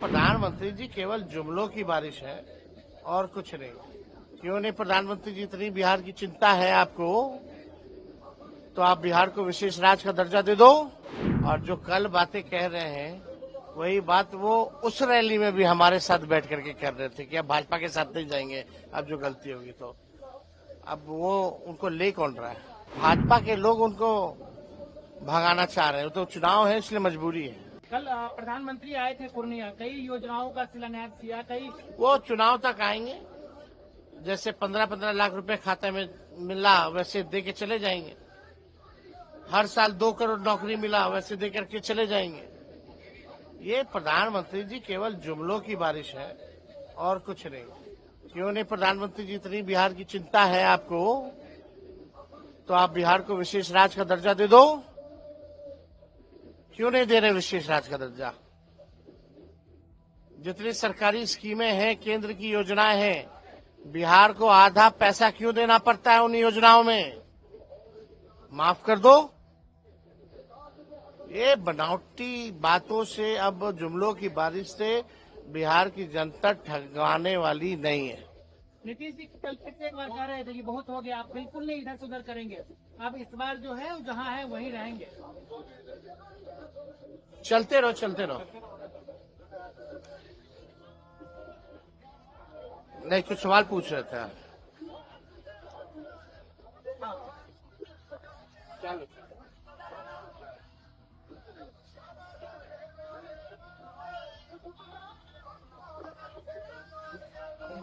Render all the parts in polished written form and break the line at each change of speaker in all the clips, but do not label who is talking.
प्रधानमंत्री जी केवल जुमलों की बारिश है और कुछ नहीं। क्यों नहीं प्रधानमंत्री जी, इतनी बिहार की चिंता है आपको तो आप बिहार को विशेष राज्य का दर्जा दे दो। और जो कल बातें कह रहे हैं वही बात वो उस रैली में भी हमारे साथ बैठ करके कर रहे थे कि अब भाजपा के साथ नहीं जाएंगे, अब जो गलती होगी तो। अब वो उनको ले कौन रहा है? भाजपा के लोग उनको भगाना चाह रहे हैं, तो चुनाव है इसलिए मजबूरी है।
कल प्रधानमंत्री आए थे पूर्णिया, कई योजनाओं का शिलान्यास किया, कई
वो चुनाव तक आएंगे, जैसे 15-15 लाख रुपए खाते में मिला वैसे दे के चले जाएंगे। हर साल 2 करोड़ नौकरी मिला वैसे दे करके चले जाएंगे। ये प्रधानमंत्री जी केवल जुमलों की बारिश है और कुछ नहीं। क्यों नहीं प्रधानमंत्री जी, इतनी बिहार की चिंता है आपको तो आप बिहार को विशेष राज्य का दर्जा दे दो। क्यों नहीं दे रहे विशेष राज्य का दर्जा? जितनी सरकारी स्कीमें हैं, केंद्र की योजनाएं हैं, बिहार को आधा पैसा क्यों देना पड़ता है उन योजनाओं में? माफ कर दो। ये बनावटी बातों से, अब जुमलों की बारिश से बिहार की जनता ठगवाने वाली नहीं है।
नीतीश जी कल फिर से एक बार कह रहे थे कि बहुत हो गया, आप बिल्कुल नहीं इधर से उधर करेंगे, आप इस बार जो है जहां है वहीं रहेंगे।
चलते रहो चलते रहो। नहीं, कुछ सवाल पूछ रहे थे। चलो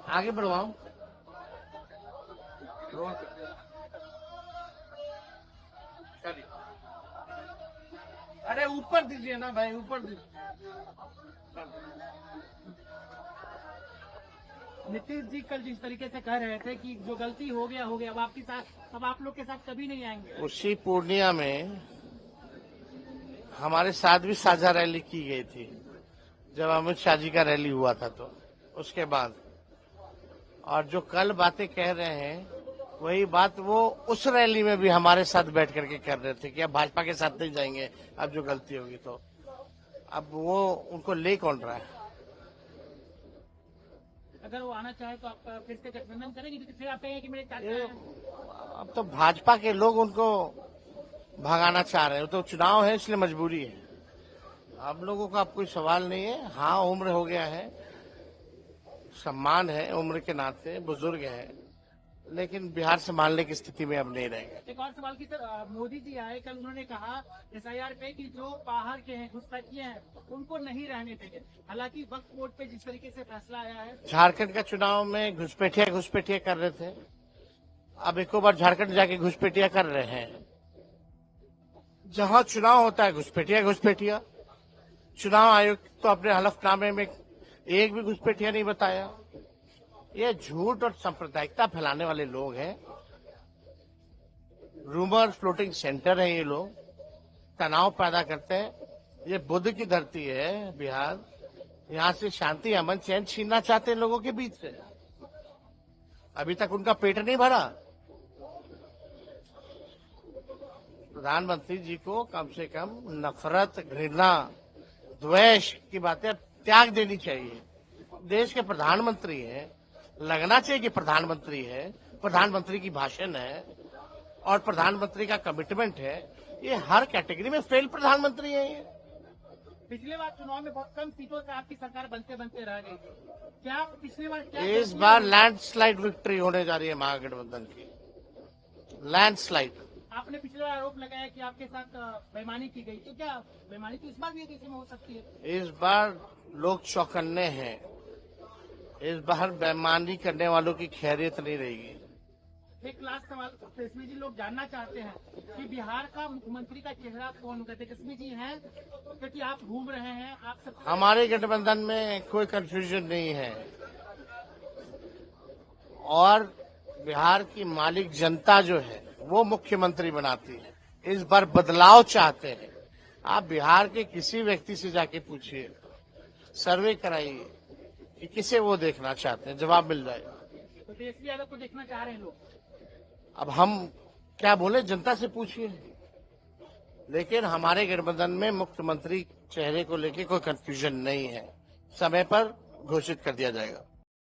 आगे बढ़वाओ। चलिए, अरे ऊपर दीजिए ना भाई, ऊपर दीजिए।
नीतीश जी कल जिस तरीके से कह रहे थे कि जो गलती हो गया, अब आपके साथ, अब आप लोग के साथ कभी नहीं आएंगे।
उसी पूर्णिया में हमारे साथ भी साझा रैली की गई थी, जब अमित शाह जी का रैली हुआ था तो उसके बाद। और जो कल बातें कह रहे हैं वही बात वो उस रैली में भी हमारे साथ बैठ करके कर रहे थे कि अब भाजपा के साथ नहीं जाएंगे, अब जो गलती होगी तो। अब वो उनको ले कौन रहा है?
अगर वो आना चाहे तो आप फिर से गठबंधन करेंगे, क्योंकि फिर आप कहेंगे कि मेरे चाचा हैं।
अब तो भाजपा के लोग उनको भगाना चाह रहे हैं, तो चुनाव है इसलिए मजबूरी है। आप लोगों का अब कोई सवाल नहीं है। हाँ, उम्र हो गया है, सम्मान है उम्र के नाते, बुजुर्ग है, लेकिन बिहार संभालने की स्थिति में अब नहीं रहेंगे।
एक और सवाल की सर, मोदी जी आए कल, उन्होंने कहा SIR पे कि जो बाहर के हैं, घुसपैठिए हैं, उनको नहीं रहने देंगे। हालांकि वक्फ बोर्ड पे जिस तरीके से फैसला आया है,
झारखंड का चुनाव में घुसपैठिया कर रहे थे, अब एको बार झारखंड जाके घुसपैठिया कर रहे हैं। जहां चुनाव होता है घुसपैठिया। चुनाव आयोग तो अपने हलफनामे में एक भी घुसपैठिया नहीं बताया। ये झूठ और सांप्रदायिकता फैलाने वाले लोग हैं। रूमर फ्लोटिंग सेंटर है ये लोग, तनाव पैदा करते हैं। ये बुद्ध की धरती है बिहार, यहाँ से शांति अमन चैन छीनना चाहते हैं लोगों के बीच से। अभी तक उनका पेट नहीं भरा। प्रधानमंत्री जी को कम से कम नफरत, घृणा, द्वेष की बातें त्याग देनी चाहिए। देश के प्रधानमंत्री हैं, लगना चाहिए कि प्रधानमंत्री है, प्रधानमंत्री की भाषण है और प्रधानमंत्री का कमिटमेंट है। ये हर कैटेगरी में फेल प्रधानमंत्री है। ये
पिछले बार चुनाव में बहुत कम सीटों से आपकी सरकार बनते बनते रह गई थी। क्या पिछले बार क्या
इस बार लैंडस्लाइड विक्ट्री होने जा रही है महागठबंधन की, लैंडस्लाइड।
आपने पिछले बार आरोप लगाया कि आपके साथ बेईमानी की गई, तो क्या बेईमानी तो इस बार भी देश में हो सकती है?
इस बार लोग चौकन्ने हैं। इस बार बेईमानी करने वालों की खैरियत नहीं रहेगी।
एक लास्ट सवाल, तेजस्वी जी, लोग जानना चाहते हैं कि बिहार का मुख्यमंत्री का चेहरा कौन होगा? तेजस्वी जी हैं क्योंकि आप घूम रहे हैं, आप सब।
हमारे गठबंधन में कोई कंफ्यूजन नहीं है और बिहार की मालिक जनता जो है वो मुख्यमंत्री बनाती है। इस बार बदलाव चाहते हैं। आप बिहार के किसी व्यक्ति से जाके पूछिए, सर्वे कराइए कि किसे वो देखना चाहते हैं, जवाब मिल जाएगा।
तो तेजस्वी यादव को देखना चाह रहे हैं लोग।
अब हम क्या बोले, जनता से पूछिए। लेकिन हमारे गठबंधन में मुख्यमंत्री चेहरे को लेके कोई कंफ्यूजन नहीं है। समय पर घोषित कर दिया जाएगा।